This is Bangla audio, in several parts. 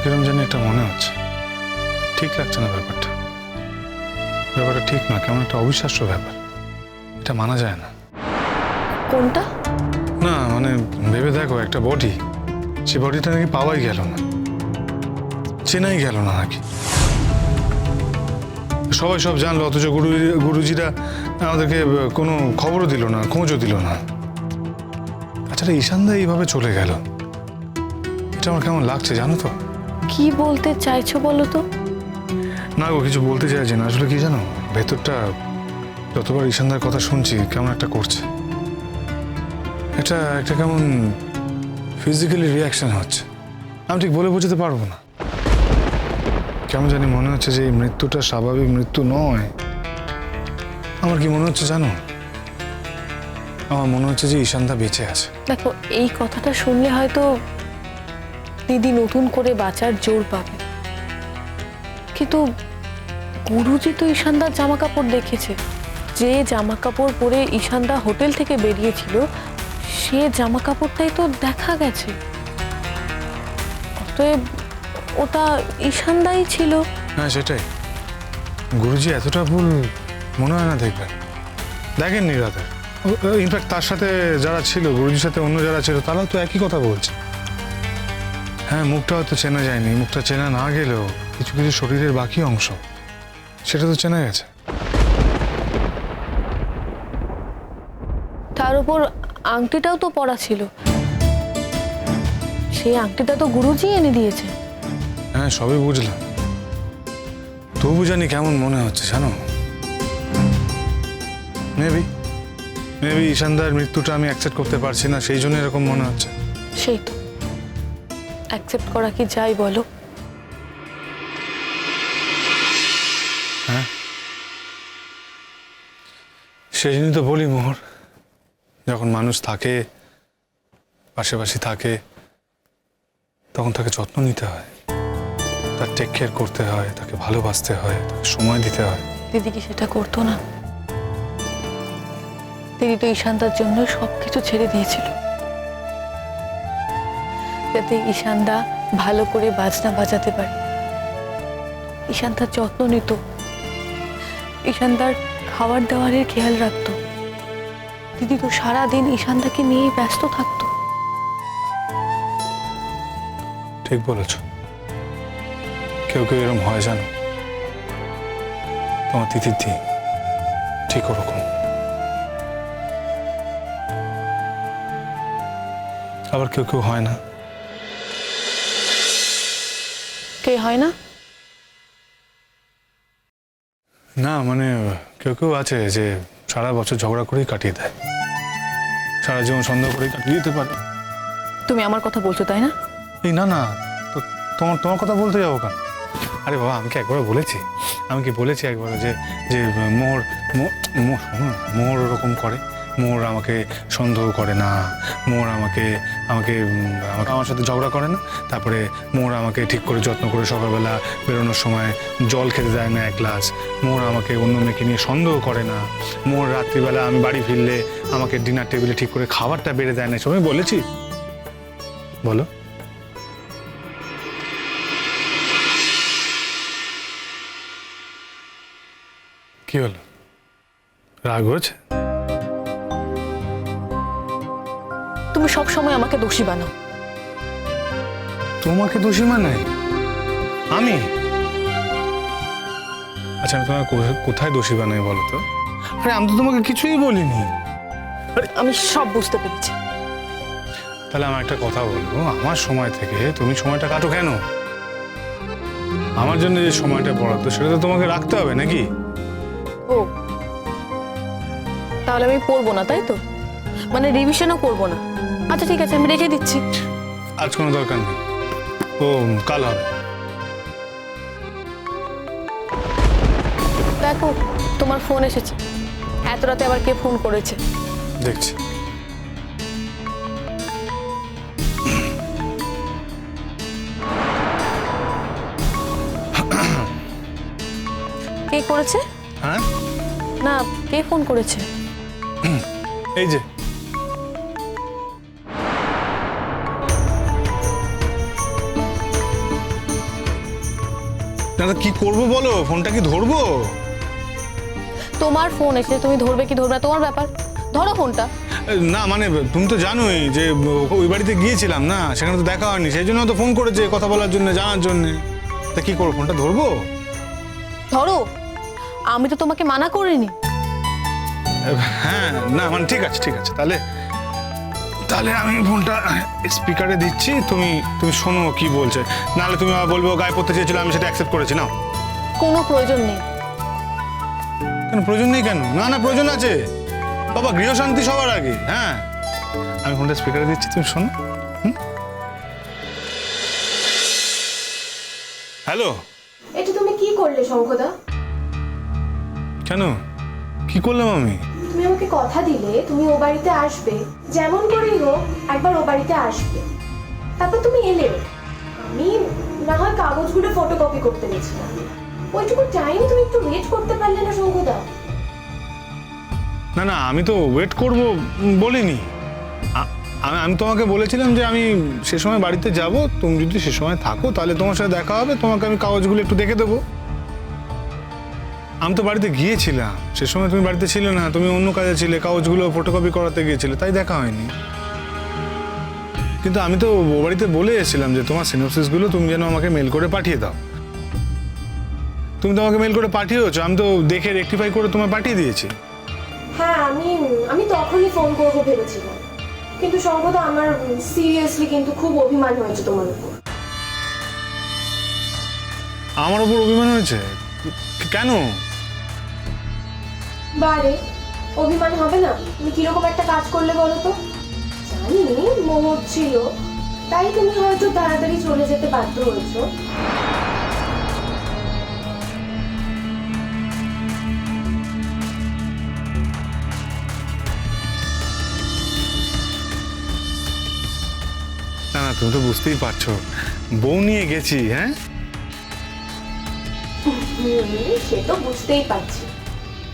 কিরম জানি একটা মনে হচ্ছে, ঠিক লাগছে না ব্যাপারটা। ব্যাপারটা ঠিক না, কেমন একটা অবিশ্বাস্য ব্যাপার, এটা মানা যায় না। কোনটা? না মানে ভেবে দেখো, একটা বডি, সে বডিটা নাকি পাওয়াই গেল না, চেনাই গেল না নাকি। সবাই সব জানলো, অথচ গুরুজিরা আমাদেরকে কোনো খবরও দিল না, খোঁজও দিল না। তাছাড়া ঈশানদা এইভাবে চলে গেল, এটা আমার কেমন লাগছে জানো তো। কি বলতে চাইছো বলো তো? না গো, কিছু বলতে চাইছি না, আসলে কি জানো, ভেতরটা যতবার ঈশানদার কথা শুনছি কেমন একটা করছে, এটা একটা কেমন ফিজিক্যালি রিয়াকশন হচ্ছে, আমি ঠিক বলে বোঝাতে পারবো না। কেমন জানি মনে হচ্ছে যে এই মৃত্যুটা স্বাভাবিক মৃত্যু নয়। আমার কি মনে হচ্ছে জানো, আমার মনে হচ্ছে যে ঈশানদা বেঁচে আছে। দেখো, এই কথাটা শুনলে হয়তো দিদি নতুন করে বাঁচার জোর পাবে, কিন্তু গুরুজি তো ঈশানদার জামা কাপড় দেখেছে। যে জামা কাপড় পরে ঈশানদা হোটেল থেকে বেরিয়েছিল, সে জামা কাপড়টাই তো দেখা গেছে। অতএব ওটা ঈশানদাই ছিল। হ্যাঁ সেটাই, গুরুজি এতটা ভুল মনে হয় না, দেখবেন দেখেননি রাতে। ইনফ্যাক্ট তার সাথে যারা ছিল, গুরুজির সাথে অন্য যারা ছিল, তারাও তো একই কথা বলছে। হ্যাঁ, মুখটা হয়তো চেনা যায়নি, মুখটা চেনা না গেলেও কিছু কিছু শরীরের বাকি অংশ সেটা তো চেনা গেছে। তার উপর আংটিটাও তো পরা ছিল, সেই আংটিটা তো গুরুজি এনে দিয়েছে। হ্যাঁ সবই বুঝলাম, তবু জানি কেমন মনে হচ্ছে জানো। মেবি ঈশানদার মৃত্যুটা আমি অ্যাকসেপ্ট করতে পারছি না, সেই জন্য এরকম মনে হচ্ছে। সেই তো, অ্যাকসেপ্ট করা কি যাই বলো? হ্যাঁ, সেই জন্যই তো বলি মোহর, যখন মানুষ থাকে, পাশাপাশি থাকে, তখন তাকে যত্ন নিতে হয়, তার টেক কেয়ার করতে হয়, তাকে ভালোবাসতে হয়, তাকে সময় দিতে হয়। দিদি কি সেটা করতো না? দিদি তো ঈশানদার জন্য সবকিছু ছেড়ে দিয়েছিল, যাতে ঈশানদা ভালো করে বাজনা বাজাতে পারে। ঈশানদার যত্ন নিত, ঈশানদার খাবার দাবারের খেয়াল রাখতো। দিদি তো সারাদিন ঈশানদাকে নিয়েই ব্যস্ত থাকতো। ঠিক বলেছ, কেউ কেউ এরকম হয় জানো, তোমার তিথির দিন ঠিক ওরকম। আবার কেউ কেউ হয় না। কে হয় না? না মানে কেউ কেউ আছে যে সারা বছর ঝগড়া করেই কাটিয়ে দেয়, সারা জীবন সন্দেহ করেই কাটিয়ে দিতে পারে। তুমি আমার কথা বলছো তাই না? এই না না, তো তোমার কথা বলতে যাবো কেন? আরে বাবা, আমি কি একবার বলেছি, একবার যে যে মোহর ওরকম করে, মোহর আমাকে সন্দেহ করে না, মোহর আমাকে আমার সাথে ঝগড়া করে না, তারপরে মোহর আমাকে ঠিক করে যত্ন করে সকালবেলা বেরোনোর সময় জল খেতে দেয় না এক গ্লাস, মোহর আমাকে অন্য মেয়েকে নিয়ে সন্দেহ করে না, মোহর রাত্রিবেলা আমি বাড়ি ফিরলে আমাকে ডিনার টেবিলে ঠিক করে খাবারটা বেড়ে দেয় না, সবাই বলেছি? বলো। কি হলো, রাগ হয়েছে? তুমি সব সময় আমাকে দোষী বানাও। তোমাকে দোষী মানে আমি? আচ্ছা, আমি তোমাকে কোথায় দোষী বানাই বলো তো? আরে আমি তো তোমাকে কিছুই বলিনি। আমি সব বুঝতে পেরেছি। তাহলে আমার একটা কথা বলবো, আমার সময় থেকে তুমি সময়টা কাটো কেন? আমার জন্য যে সময়টা বরাদ্দ সেটা তো তোমাকে রাখতে হবে নাকি? ও, তাহলে আমি পড়বো না তাই তো? মানে রিভিশনও করবো না? আচ্ছা ঠিক আছে, আমি রেখে দিচ্ছি। আজ কোনো দরকার নেই, ও কাল হবে। দেখো, তোমার ফোন এসেছে। এত রাতে আবার কে ফোন করেছে? দেখছি। কে করেছে? হ্যাঁ, না, কে ফোন করেছে? এই যে না তো কি করবো বলো, ফোনটা কি ধরবো? তোমার ফোন এসে তুমি ধরবে কি ধরবে না তোমার ব্যাপার, ধরো ফোনটা। না মানে তুমি তো জানোই যে ওই বাড়িতে গিয়েছিলাম না, সেখানে তো দেখা হয়নি, সেই জন্য তো ফোন করেছে কথা বলার জন্য, জানার জন্য। তা কি করবো, ফোনটা ধরবো? ধরো, আমি তো তোমাকে মানা করিনি। হ্যাঁ না মানে ঠিক আছে তাহলে তাহলে আমি ফোনটা স্পিকারে দিচ্ছি, তুমি তুমি শোনো কি বলছে, নাহলে তুমি আবার বলবো গায়ে পড়তে চেয়েছিল, আমি সেটা অ্যাকসেপ্ট করেছি না। কোনো প্রয়োজন নেই। কেন প্রয়োজন নেই কেন? না না প্রয়োজন আছে বাবা, গৃহশান্তি সবার আগে। হ্যাঁ আমি ফোনটা স্পিকারে দিচ্ছি, তুমি শোনো। হ্যালো। এটা তুমি কি করলে শঙ্খদা? কেন, কি করলাম আমি? তুমি আমাকে কথা দিলে তুমি ও বাড়িতে আসবে, যেমন করেই হোক একবার ও বাড়িতে আসবে, তারপর তুমি এলে। আমি না হয় কাগজগুলো ফটোকপি করতে গেছিলাম, ওইটুকু টাইম তুমি একটু ওয়েট করতে পারলে না শঙ্খদা? না না আমি তো ওয়েট করব বলিনি, আমি তোমাকে বলেছিলাম যে আমি সে সময় বাড়িতে যাব, তুমি যদি সে সময় থাকো তাহলে তোমার সাথে দেখা হবে, তোমাকে আমি কাগজগুলো একটু দেখে দেবো। আমি তো বাড়িতে গিয়েছিলাম, সে সময় তুমি বাড়িতে ছিলে না, তুমি অন্য কাজে ছিলে, কাগজগুলো ফটোকপি করাতে গিয়েছিলে, তাই দেখা হয়নি। কিন্তু আমি তো ও বাড়িতে বলে এসেছিলাম যে তোমার সিনোপসিসগুলো তুমি যেন আমাকে মেল করে পাঠিয়ে দাও। তুমি তো আমাকে মেল করে পাঠিয়েছো, আমি তো দেখে রেকটিফাই করে তোমায় পাঠিয়ে দিয়েছি। হ্যাঁ আমি তখনই ফোন করবো ভেবেছিলাম, কিন্তু শঙ্খদা আমার সিরিয়াসলি কিন্তু খুব অভিমান হয়েছে তোমার উপর। আমার ওপর অভিমান হয়েছে? কেন? বারে অভিমান হবে না? তুমি কিরকম একটা কাজ করলে বলো তো? জানি মোহ ছিল, তাই তুমি হয়তো তাড়াতাড়ি চলে যেতে বাধ্য হয়েছো। না না তুমি তো বুঝতেই পারছো, বউ নিয়ে গেছি। হ্যাঁ সে তো বুঝতেই পারছি,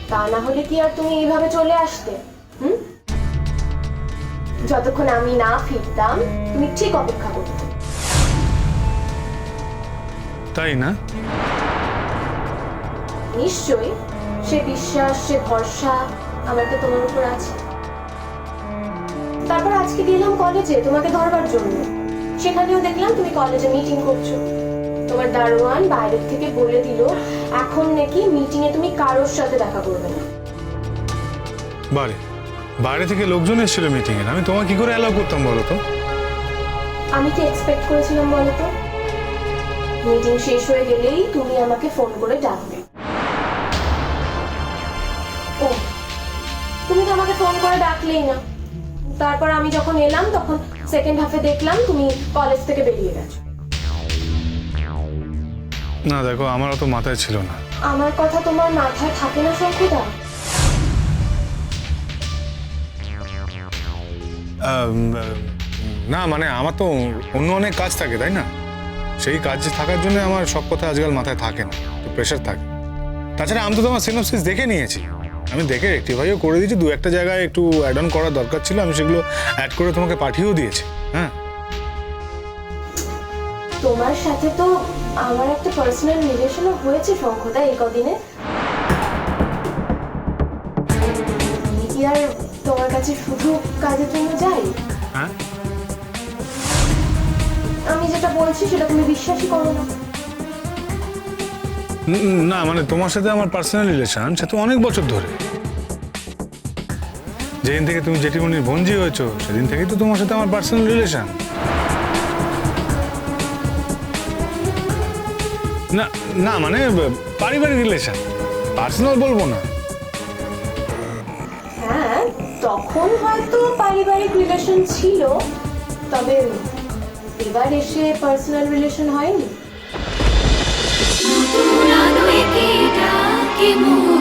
তা না হলে কি আর তুমি এইভাবে চলে আসতে? যতক্ষণ আমি না ফিরতাম তুমি ঠিক অপেক্ষা করতে। তাই না? নিশ্চয়ই, সে বিশ্বাস সে ভরসা আমার তো তোমার উপর আছে। তারপর আজকে গেলাম কলেজে তোমাকে ধরবার জন্য, সেখানেও দেখলাম তুমি কলেজে মিটিং করছো। তোমার দারোয়ান বাইরের থেকে বলে দিল এখন নাকি মিটিং এ তুমি কারোর সাথে দেখা করবে না। বাইরে থেকে লোকজন এসেছিল মিটিং এ, আমি তোমাকে কি করে অ্যালাউ করতাম বলো তো? আমি কি এক্সপেক্ট করেছিলাম বলো তো? মিটিং শেষ হয়ে গেলেই তুমি আমাকে ফোন করে ডাকবে। ও, তুমি তো আমাকে ফোন করে ডাকলেই না। তারপর আমি যখন এলাম তখন সেকেন্ড হাফে দেখলাম তুমি কলেজ থেকে বেরিয়ে গেছো। না দেখো, আমার অত মাথায় ছিল না। আমার কথা তোমার মাথায় থাকে না শঙ্কুদা? না মানে আমার তো অন্য অনেক কাজ থাকে, তাই না? সেই কাজ থাকার জন্য আমার সব কথা আজকাল মাথায় থাকে না, তো প্রেশার থাকে। তাছাড়া আমি তো তোমার সিনোপসিস দেখে নিয়েছি, আমি দেখে রেকটিফাইও করে দিয়েছি, দু একটা জায়গায় একটু অ্যাড অন করার দরকার ছিল, আমি সেগুলো অ্যাড করে তোমাকে পাঠিয়েও দিয়েছি। হ্যাঁ তোমার সাথে তো আমার একটা পার্সোনাল রিলেশনও হয়েছে শঙ্খদা এই কদিনে। আমি কি আর তোমার কাছে শুধু কাজের জন্য যাই? হ্যাঁ আমি যেটা বলছি সেটা তুমি বিশ্বাসই করো না। না মানে তোমার সাথে আমার পার্সোনাল রিলেশন সে তো অনেক বছর ধরে, যেদিন থেকে তুমি জেঠিমণির বোনঝি হয়েছো সেদিন থেকেই তো তোমার সাথে আমার পার্সোনাল রিলেশন। না না মানে পারিবারিক রিলেশন, পার্সোনাল বলবো না। হ্যাঁ তখন হয়তো পারিবারিক রিলেশন ছিল, তবে এবার এসে পার্সোনাল রিলেশন হয়নি। নতুন আলো একে ডাকে মোহ